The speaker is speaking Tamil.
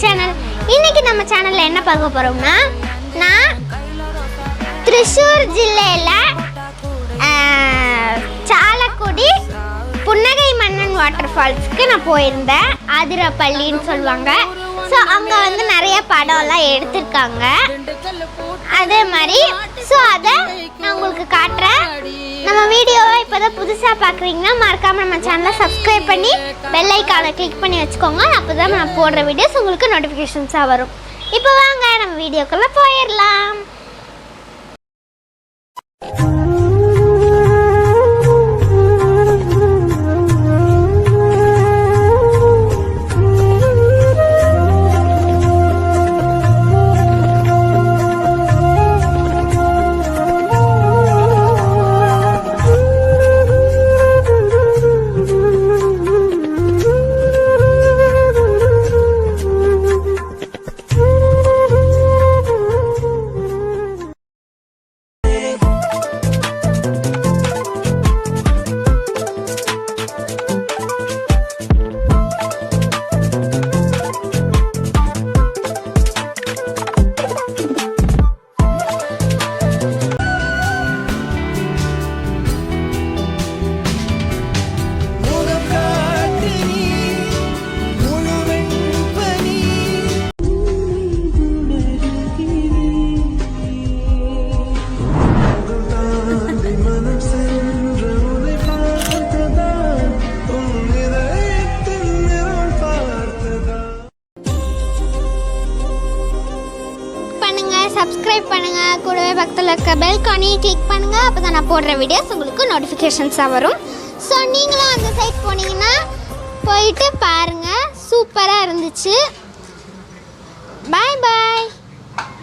சேனல். இன்னைக்கு நம்ம சேனல்ல என்ன பார்க்க போறோம்னா, நான் திரிசூர் ஜில்லையில சாலக்குடி புன்னகை மன்னன் வாட்டர் ஃபால்ஸ்க்கு நான் போயிருந்தேன். ஆதிரப்பள்ளின்னு சொல்லுவாங்க. ஸோ அங்கே வந்து நிறைய படம்லாம் எடுத்திருக்காங்க. அதே மாதிரி ஸோ அதை நான் உங்களுக்கு காட்டுறேன். நம்ம வீடியோவை இப்போ தான் புதுசாக பார்க்குறீங்கன்னா மறக்காமல் நம்ம சேனலை சப்ஸ்கிரைப் பண்ணி பெல் ஐக்கானை கிளிக் பண்ணி வச்சுக்கோங்க. அப்போ தான் நான் போடுற வீடியோஸ் உங்களுக்கு நோட்டிஃபிகேஷன்ஸாக வரும். இப்போ வாங்க நம்ம வீடியோக்குள்ளே போயிடலாம். சப்ஸ்கிரைப் பண்ணுங்க, கூடவே பக்கத்தில் இருக்க பெல் ஐகானை கிளிக் பண்ணுங்க. அப்போ தான் நான் போடுற வீடியோஸ் உங்களுக்கு நோட்டிஃபிகேஷன்ஸாக வரும். ஸோ நீங்களும் அந்த சைட் போனீங்கன்னா போயிட்டு பாருங்கள், சூப்பராக இருந்துச்சு.